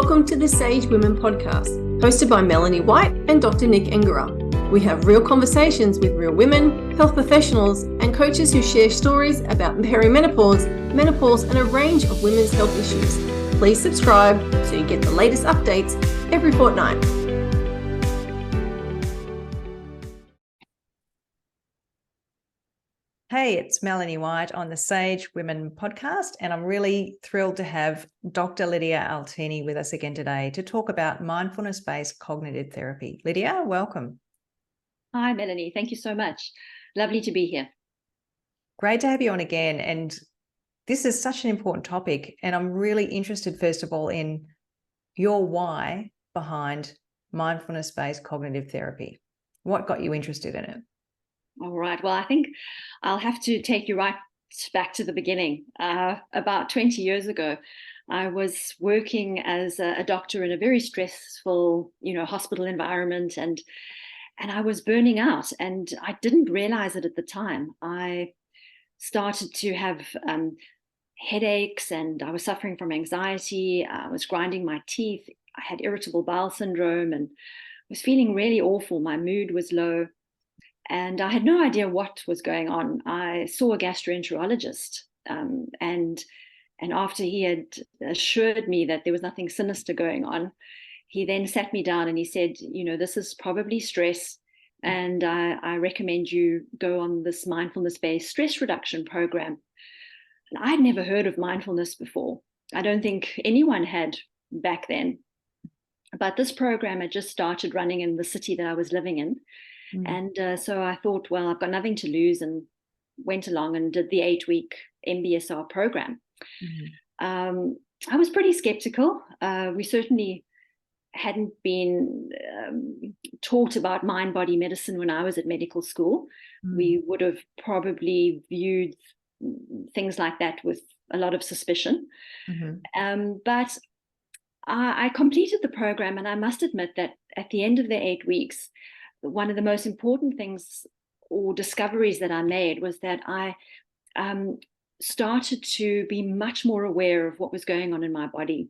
Welcome to the Sage Women podcast, hosted by Melanie White and Dr. Nick Engera. We have real conversations with real women, health professionals, and coaches who share stories about perimenopause, menopause, and a range of women's health issues. Please subscribe so you get the latest updates every fortnight. Hey, it's Melanie White on the Sage Women podcast, and I'm really thrilled to have Dr. Lydia Altini with us again today to talk about mindfulness-based cognitive therapy. Lydia, welcome. Hi, Melanie. Thank you so much. Lovely to be here. Great to have you on again. And this is such an important topic, and I'm really interested, first of all, in your why behind mindfulness-based cognitive therapy. What got you interested in it? All right. Well, I think I'll have to take you right back to the beginning. About 20 years ago, I was working as a doctor in a very stressful, hospital environment, and I was burning out, and I didn't realize it at the time. I started to have headaches, and I was suffering from anxiety. I was grinding my teeth. I had irritable bowel syndrome, and was feeling really awful. My mood was low. And I had no idea what was going on. I saw a gastroenterologist, and after he had assured me that there was nothing sinister going on, he then sat me down and he said, this is probably stress, and I recommend you go on this mindfulness-based stress reduction program. And I'd never heard of mindfulness before. I don't think anyone had back then. But this program had just started running in the city that I was living in. And so I thought, well, I've got nothing to lose, and went along and did the 8-week MBSR program. I was pretty skeptical. We certainly hadn't been taught about mind-body medicine when I was at medical school. We would have probably viewed things like that with a lot of suspicion. But I completed the program, and I must admit that at the end of the 8 weeks, one of the most important things or discoveries that I made was that I started to be much more aware of what was going on in my body.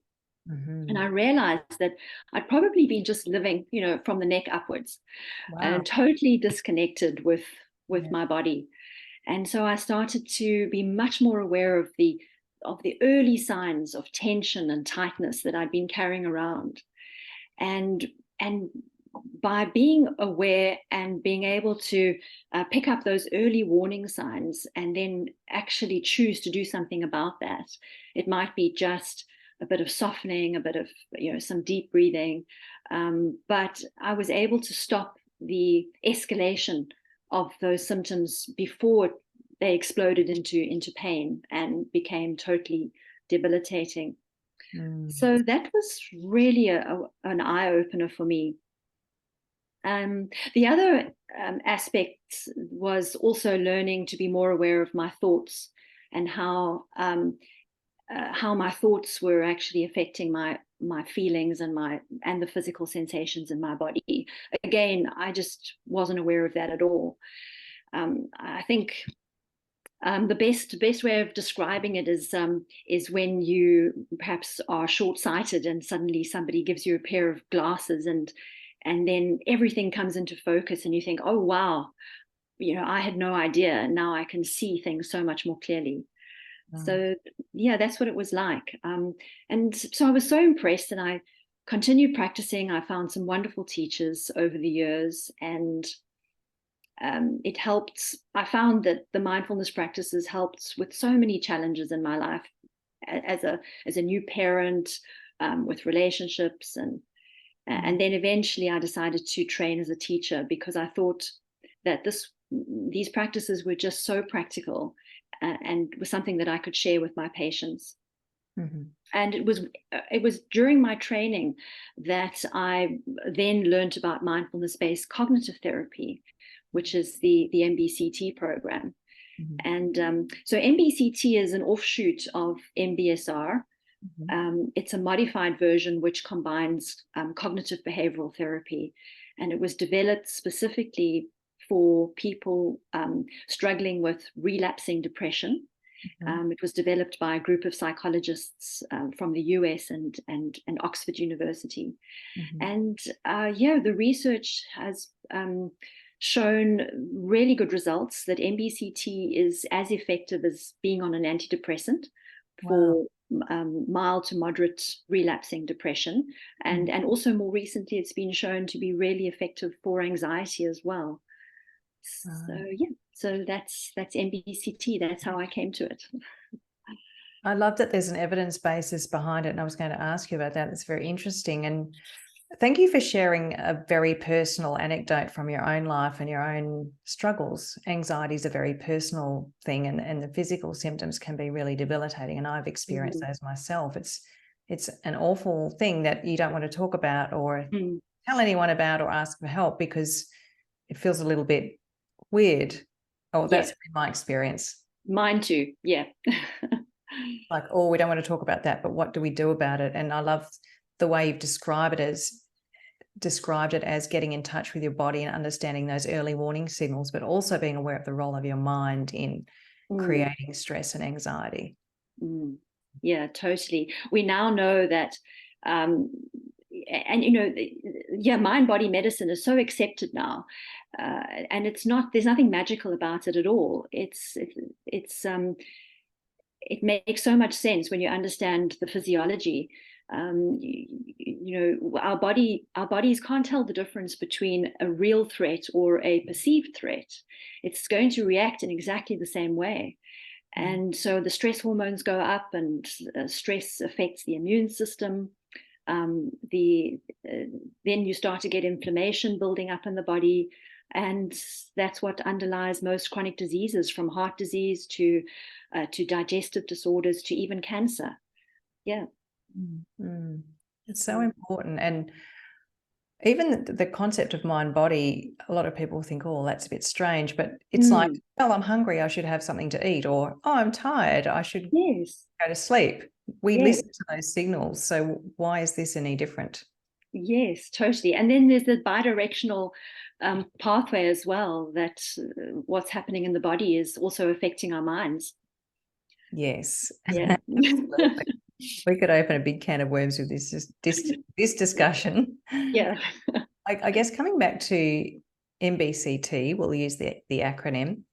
And I realized that I'd probably been just living, from the neck upwards. Wow. And totally disconnected with my body. And so I started to be much more aware of the early signs of tension and tightness that I'd been carrying around. And by being aware and being able to pick up those early warning signs and then actually choose to do something about that, it might be just a bit of softening, a bit of, some deep breathing. But I was able to stop the escalation of those symptoms before they exploded into pain and became totally debilitating. So that was really an eye-opener for me. The other aspect was also learning to be more aware of my thoughts and how my thoughts were actually affecting my feelings and the physical sensations in my body. Again, I just wasn't aware of that at all. I think the best way of describing it is when you perhaps are short-sighted and suddenly somebody gives you a pair of glasses, and then everything comes into focus and you think, oh, wow, I had no idea. And now I can see things so much more clearly. So, yeah, that's what it was like. And so I was so impressed, and I continued practicing. I found some wonderful teachers over the years, and it helped. I found that the mindfulness practices helped with so many challenges in my life as a new parent, with relationships, and then eventually I decided to train as a teacher, because I thought that these practices were just so practical and was something that I could share with my patients. And it was during my training that I then learned about mindfulness-based cognitive therapy, which is the MBCT program. And so MBCT is an offshoot of MBSR. It's a modified version which combines cognitive behavioral therapy, and it was developed specifically for people struggling with relapsing depression It was developed by a group of psychologists from the US and Oxford University. And the research has shown really good results that MBCT is as effective as being on an antidepressant for mild to moderate relapsing depression. And also more recently, it's been shown to be really effective for anxiety as well. So that's MBCT. That's how I came to it. I love that there's an evidence basis behind it, and I was going to ask you about that. It's very interesting. And thank you for sharing a very personal anecdote from your own life and your own struggles. Anxiety is a very personal thing, and the physical symptoms can be really debilitating. And I've experienced those myself. It's an awful thing that you don't want to talk about or tell anyone about or ask for help, because it feels a little bit weird. Oh, that's been my experience. Mine too. Yeah. Like, oh, we don't want to talk about that, but what do we do about it? And I love the way you've described it as getting in touch with your body and understanding those early warning signals, but also being aware of the role of your mind in creating stress and anxiety. Yeah, totally. We now know that, mind-body medicine is so accepted now, and there's nothing magical about it at all. It makes so much sense when you understand the physiology. Our bodies can't tell the difference between a real threat or a perceived threat. It's going to react in exactly the same way. And so the stress hormones go up, and stress affects the immune system. Then you start to get inflammation building up in the body. And that's what underlies most chronic diseases, from heart disease to digestive disorders to even cancer. Yeah. It's so important. And even the concept of mind-body, a lot of people think, oh, that's a bit strange, but it's like, oh, I'm hungry, I should have something to eat, or, oh, I'm tired, I should go to sleep. We listen to those signals. So why is this any different? Yes, totally. And then there's the bidirectional pathway as well, that what's happening in the body is also affecting our minds. Yes. Yeah. We could open a big can of worms with this discussion. Yeah. I guess coming back to MBCT, we'll use the acronym.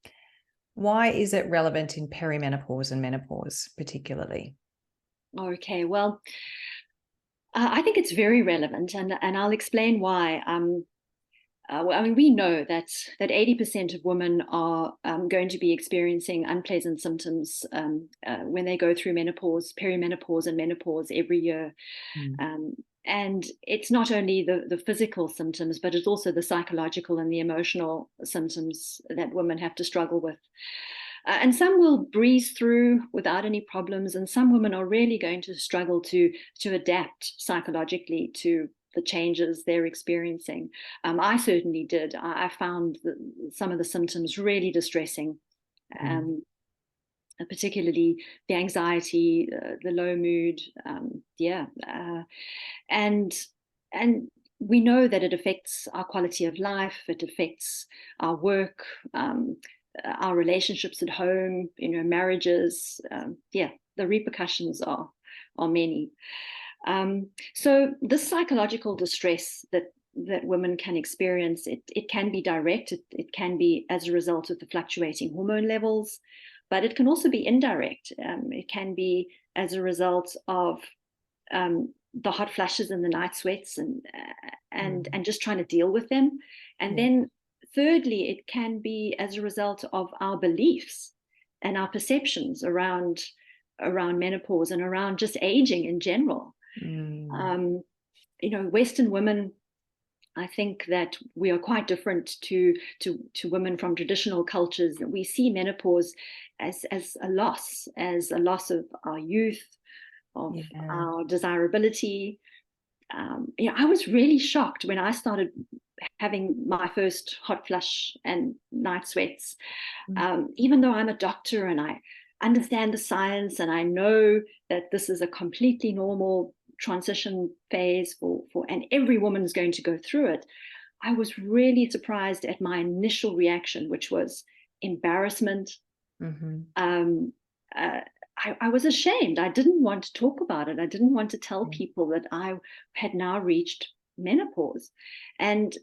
Why is it relevant in perimenopause and menopause particularly? Okay, well, I think it's very relevant, and I'll explain why. We know that 80% of women are going to be experiencing unpleasant symptoms when they go through menopause, perimenopause, and menopause every year. And it's not only the physical symptoms, but it's also the psychological and the emotional symptoms that women have to struggle with. And some will breeze through without any problems, and some women are really going to struggle to adapt psychologically to the changes they're experiencing. I certainly did. I found some of the symptoms really distressing, particularly the anxiety, the low mood. And we know that it affects our quality of life. It affects our work, our relationships at home, marriages. The repercussions are many. So this psychological distress that women can experience, it can be direct. It can be as a result of the fluctuating hormone levels, but it can also be indirect. It can be as a result of the hot flushes and the night sweats, and just trying to deal with them. And then thirdly, it can be as a result of our beliefs and our perceptions around menopause and around just aging in general. Western women, I think that we are quite different to women from traditional cultures. We see menopause as a loss of our youth, of our desirability. I was really shocked when I started having my first hot flush and night sweats. Even though I'm a doctor and I understand the science and I know that this is a completely normal transition phase for and every woman's going to go through it, I was really surprised at my initial reaction, which was embarrassment, I was ashamed. I didn't want to talk about it. I didn't want to tell people that I had now reached menopause. And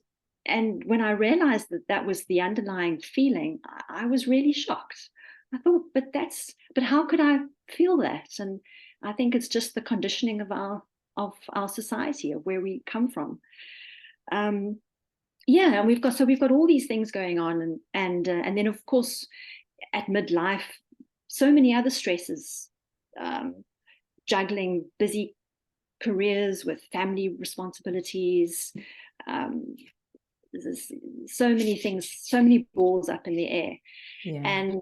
when I realized that that was the underlying feeling, I was really shocked. I thought, but how could I feel that? And I think it's just the conditioning of our society, of where we come from. And we've got all these things going on, and then of course at midlife, so many other stresses, juggling busy careers with family responsibilities. There's so many things, so many balls up in the air. Yeah. And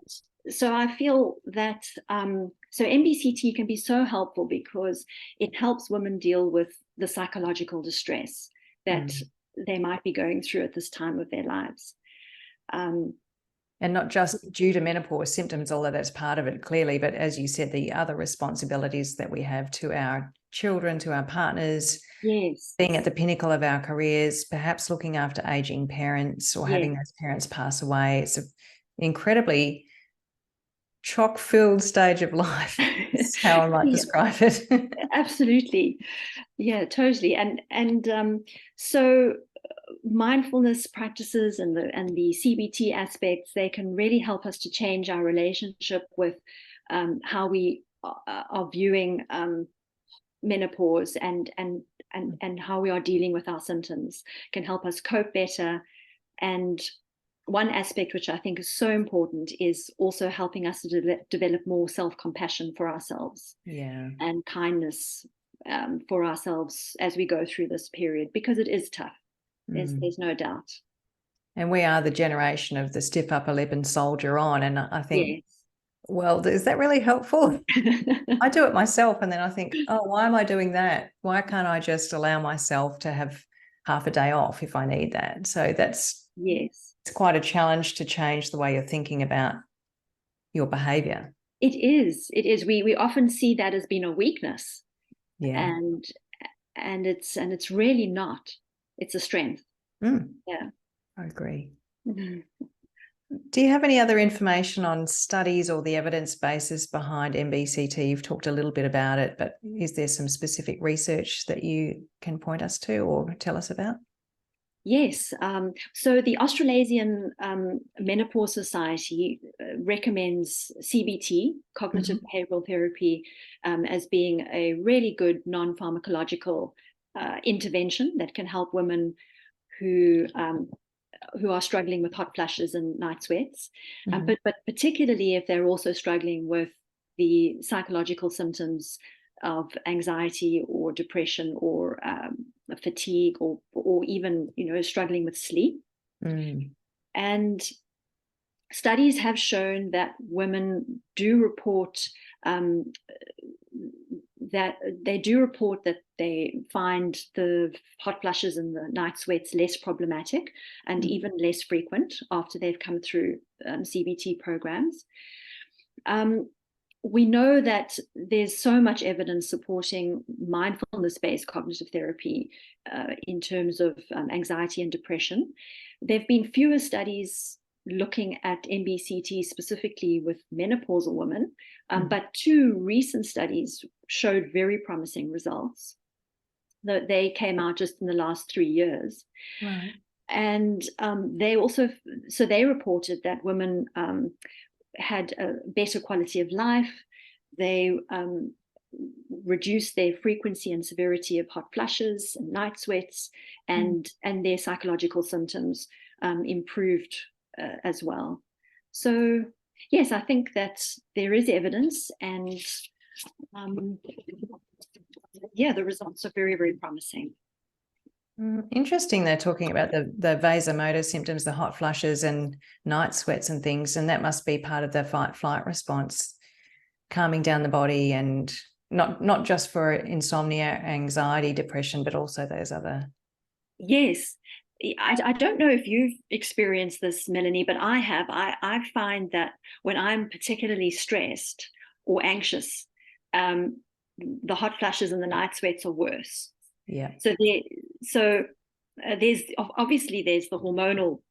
so I feel that so MBCT can be so helpful because it helps women deal with the psychological distress that they might be going through at this time of their lives. And not just due to menopause symptoms, although that's part of it clearly, but as you said, the other responsibilities that we have to our children, to our partners, yes, being at the pinnacle of our careers, perhaps looking after aging parents or having those parents pass away. It's an incredibly chock-filled stage of life. That's how I might describe it. Absolutely. Yeah, totally. And so mindfulness practices and the CBT aspects, they can really help us to change our relationship with how we are viewing menopause and how we are dealing with our symptoms, can help us cope better. And one aspect which I think is so important is also helping us to develop more self-compassion for ourselves, and kindness for ourselves as we go through this period, because it is tough. There's no doubt. And we are the generation of the stiff upper lip and soldier on. And I think, well, is that really helpful? I do it myself, and then I think, oh, why am I doing that? Why can't I just allow myself to have half a day off if I need that? So that's it's quite a challenge to change the way you're thinking about your behavior. It is. We often see that as being a weakness. Yeah. And it's really not. It's a strength. Yeah. I agree. Do you have any other information on studies or the evidence basis behind MBCT? You've talked a little bit about it, but is there some specific research that you can point us to or tell us about? Yes. So the Australasian Menopause Society recommends CBT, cognitive behavioral therapy, as being a really good non-pharmacological intervention that can help women who are struggling with hot flushes and night sweats, but particularly if they're also struggling with the psychological symptoms of anxiety or depression or fatigue or even struggling with sleep. And studies have shown that women do report that they find the hot flushes and the night sweats less problematic and even less frequent after they've come through CBT programs. We know that there's so much evidence supporting mindfulness-based cognitive therapy in terms of anxiety and depression. There have been fewer studies looking at MBCT specifically with menopausal women, but 2 recent studies showed very promising results. They came out just in the last 3 years. Right. And they reported that women had a better quality of life. They reduced their frequency and severity of hot flushes and night sweats, and their psychological symptoms improved as well. So yes, I think that there is evidence, and the results are very, very promising. Interesting. They're talking about the vasomotor symptoms, the hot flushes and night sweats and things, and that must be part of the fight-flight response, calming down the body, and not just for insomnia, anxiety, depression, but also those other. Yes. I don't know if you've experienced this, Melanie, but I have. I find that when I'm particularly stressed or anxious, the hot flushes and the night sweats are worse. Yeah. So there's obviously the hormonal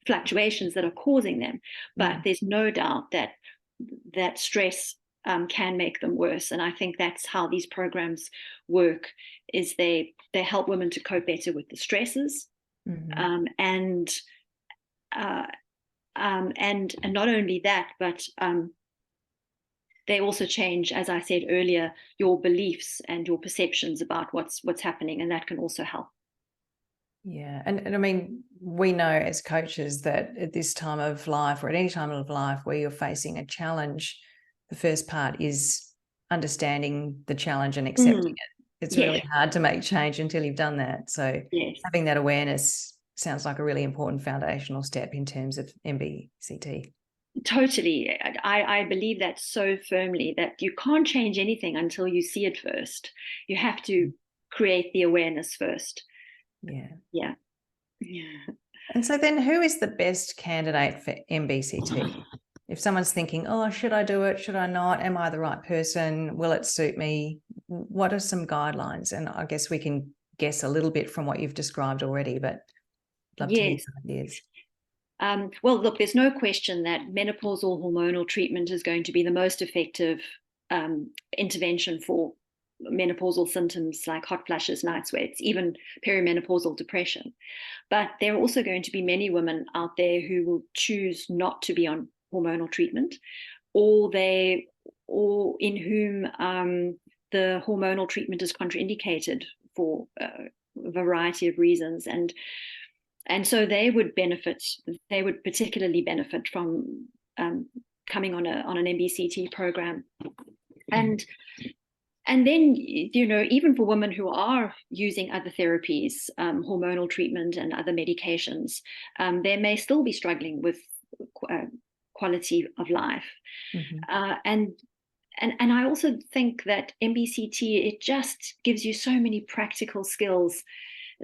fluctuations that are causing them, but there's no doubt that that stress can make them worse. And I think that's how these programs work, is they help women to cope better with the stresses. Mm-hmm. And not only that, but they also change, as I said earlier, your beliefs and your perceptions about what's happening, and that can also help. Yeah. And I mean, we know as coaches that at this time of life, or at any time of life where you're facing a challenge, the first part is understanding the challenge and accepting it. It's really hard to make change until you've done that. So having that awareness sounds like a really important foundational step in terms of MBCT. Totally. I believe that so firmly, that you can't change anything until you see it first. You have to create the awareness first. Yeah. And so then who is the best candidate for MBCT? If someone's thinking, oh, should I do it? Should I not? Am I the right person? Will it suit me? What are some guidelines? And I guess we can guess a little bit from what you've described already, but I'd love to hear some ideas. Well, look, there's no question that menopausal hormonal treatment is going to be the most effective intervention for menopausal symptoms like hot flashes, night sweats, even perimenopausal depression. But there are also going to be many women out there who will choose not to be on hormonal treatment, or in whom the hormonal treatment is contraindicated for a variety of reasons. And so they would particularly benefit from coming on an MBCT program. And then, even for women who are using other therapies, hormonal treatment and other medications, they may still be struggling with quality of life. And I also think that MBCT, it just gives you so many practical skills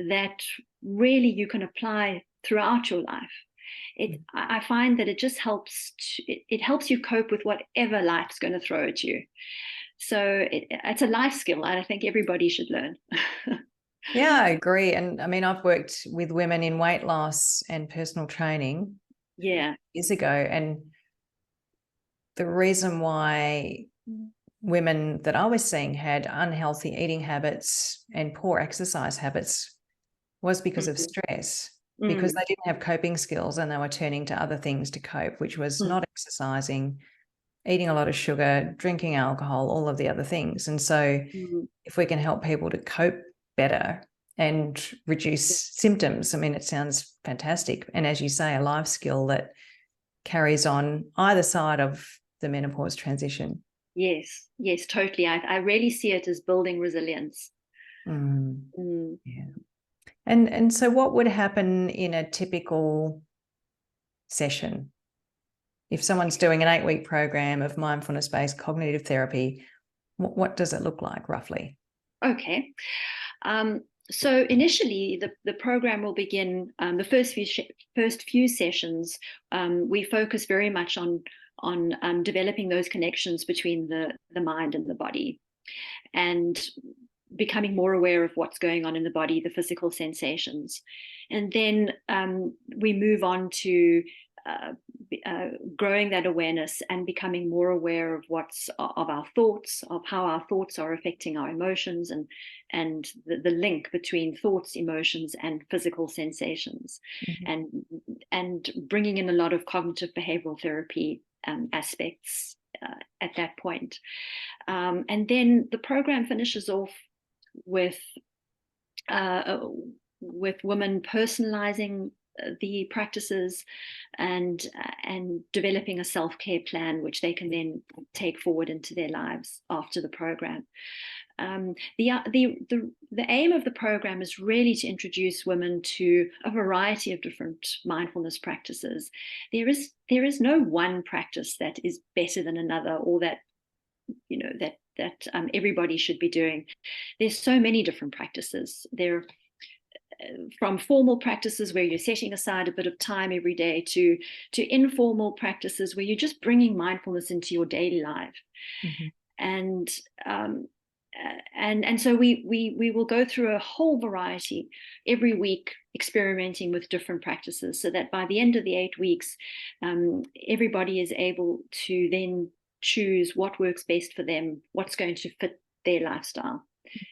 that really you can apply throughout your life. I find that it just helps. It helps you cope with whatever life's going to throw at you. So it's a life skill I think everybody should learn. Yeah, I agree. And I mean, I've worked with women in weight loss and personal training years ago. And the reason why women that I was seeing had unhealthy eating habits and poor exercise habits was because of stress, because they didn't have coping skills and they were turning to other things to cope, which was not exercising, eating a lot of sugar, drinking alcohol, all of the other things. And so if we can help people to cope better and reduce symptoms, I mean, it sounds fantastic. And as you say, a life skill that carries on either side of the menopause transition. Yes, totally. I really see it as building resilience. Yeah. And so what would happen in a typical session? If someone's doing an 8-week program of mindfulness-based cognitive therapy, what does it look like roughly? Okay. So initially, the program will begin, the first few sessions, we focus very much on developing those connections between the mind and the body, and becoming more aware of what's going on in the body, the physical sensations. And then we move on to growing that awareness and becoming more aware of of our thoughts, of how our thoughts are affecting our emotions, and the link between thoughts, emotions, and physical sensations, and bringing in a lot of cognitive behavioral therapy aspects at that point. And then the program finishes off with women personalizing the practices and developing a self-care plan, which they can then take forward into their lives after the program. The aim of the program is really to introduce women to a variety of different mindfulness practices. There is no one practice that is better than another, or that everybody should be doing. There's so many different practices. There, from formal practices where you're setting aside a bit of time every day to informal practices where you're just bringing mindfulness into your daily life. and so we will go through a whole variety every week, experimenting with different practices, so that by the end of the 8 weeks, everybody is able to then choose what works best for them, what's going to fit their lifestyle,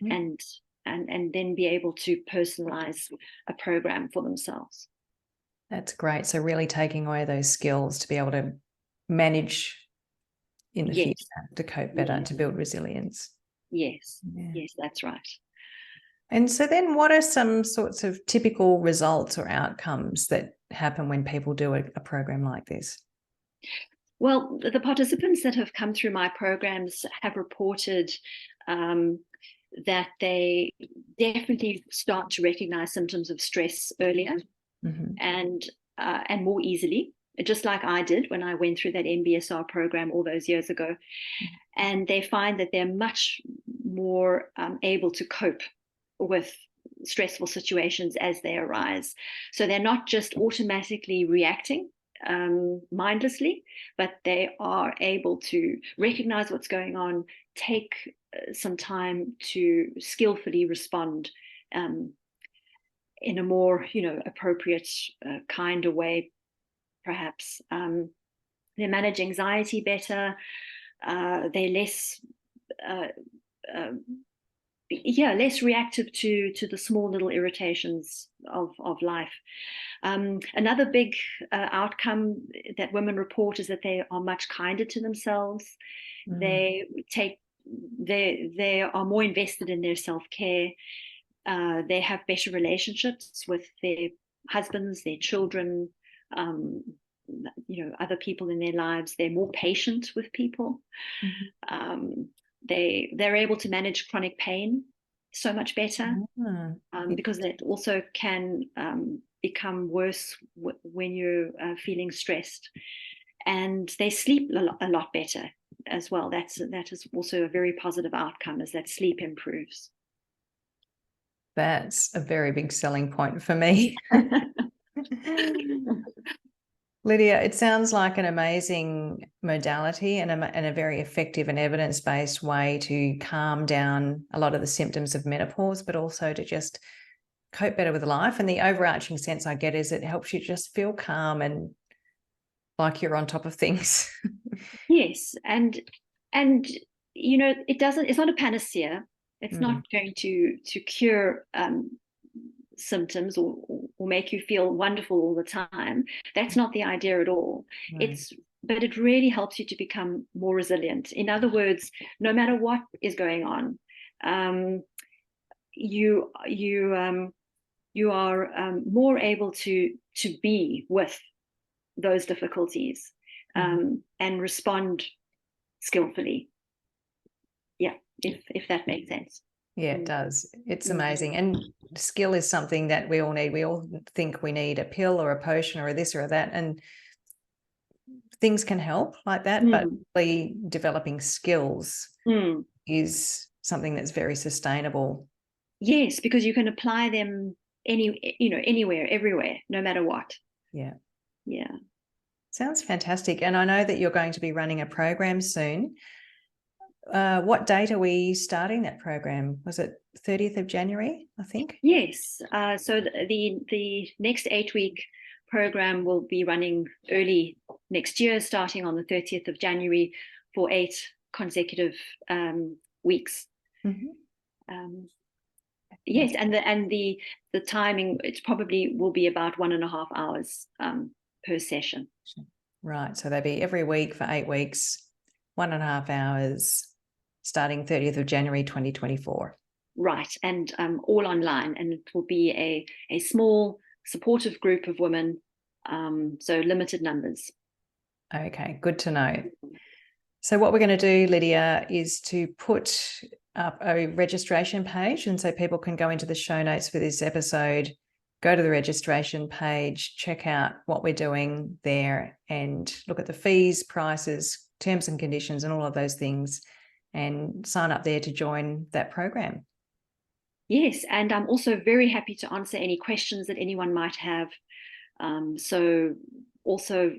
and then be able to personalize a program for themselves. That's great. So really taking away those skills to be able to manage in the future, to cope better, to build resilience. Yes, that's right. And so then what are some sorts of typical results or outcomes that happen when people do a program like this? Well, the participants that have come through my programs have reported that they definitely start to recognize symptoms of stress earlier and more easily, just like I did when I went through that MBSR program all those years ago. And they find that they're much more able to cope with stressful situations as they arise. So they're not just automatically reacting mindlessly, but they are able to recognize what's going on, take some time to skillfully respond in a more, appropriate, kinder way, perhaps. They manage anxiety better. They're less reactive to the small little irritations of life. Another big outcome that women report is that they are much kinder to themselves. They are more invested in their self-care. They have better relationships with their husbands, their children, other people in their lives. They're more patient with people. They're able to manage chronic pain so much better, because that also can become worse when you're feeling stressed. And they sleep a lot better as well. That is also a very positive outcome, is that sleep improves. That's a very big selling point for me. Lydia, it sounds like an amazing modality and a very effective and evidence-based way to calm down a lot of the symptoms of menopause, but also to just cope better with life. And the overarching sense I get is it helps you just feel calm and like you're on top of things. Yes, and it's not a panacea. It's not going to cure symptoms or make you feel wonderful all the time. That's not the idea at all. But it really helps you to become more resilient. In other words, no matter what is going on, you are more able to be with those difficulties and respond skillfully. Yeah, if that makes sense. Yeah, it does. It's amazing. And skill is something that we all need. We all think we need a pill or a potion or a this or that, and things can help like that, but really developing skills is something that's very sustainable. Yes, because you can apply them anywhere, everywhere, no matter what. Yeah. Sounds fantastic. And I know that you're going to be running a program soon. What date are we starting that program? Was it 30th of January, I think? Yes. So the next 8-week program will be running early next year, starting on the 30th of January for 8 consecutive weeks. Yes, and the timing, it probably will be about 1.5 hours per session. Right. So they'll be every week for 8 weeks, 1.5 hours, starting 30th of January 2024. Right, and all online, and it will be a small supportive group of women, so limited numbers. Okay, good to know. So what we're going to do, Lydia, is to put up a registration page, and so people can go into the show notes for this episode, go to the registration page, check out what we're doing there, and look at the fees, prices, terms and conditions, and all of those things, and sign up there to join that program. Yes, and I'm also very happy to answer any questions that anyone might have. So also,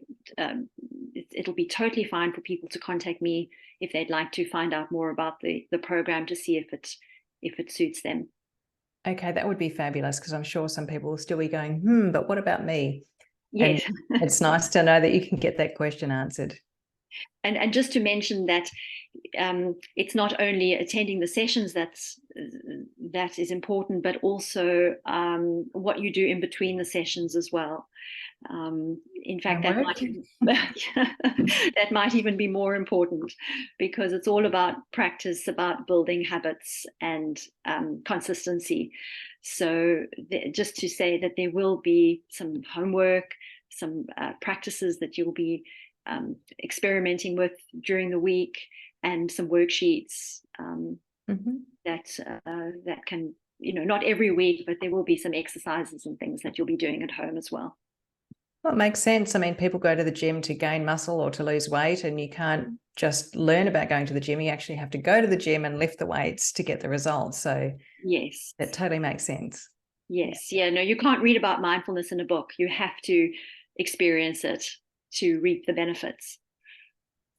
it'll be totally fine for people to contact me if they'd like to find out more about the program to see if it suits them. Okay, that would be fabulous, because I'm sure some people will still be going, but what about me? Yes. And it's nice to know that you can get that question answered. And just to mention that it's not only attending the sessions that is important, but also what you do in between the sessions as well. In fact, that might even be more important, because it's all about practice, about building habits and consistency. So just to say that there will be some homework, some practices that you'll be experimenting with during the week, and some worksheets that can, not every week, but there will be some exercises and things that you'll be doing at home as well. Well, it makes sense. I mean, people go to the gym to gain muscle or to lose weight, and you can't just learn about going to the gym. You actually have to go to the gym and lift the weights to get the results. So yes, that totally makes sense. Yes. Yeah. No, you can't read about mindfulness in a book. You have to experience it to reap the benefits.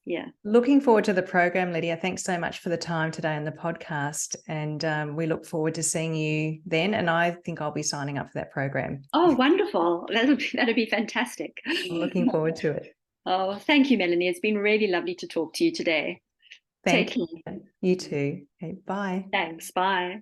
Yeah. Looking forward to the program, Lydia. Thanks so much for the time today on the podcast. And we look forward to seeing you then. And I think I'll be signing up for that program. Oh, wonderful. That'll be fantastic. I'm looking forward to it. Oh, thank you, Melanie. It's been really lovely to talk to you today. Thank you. You too. Okay, bye. Thanks. Bye.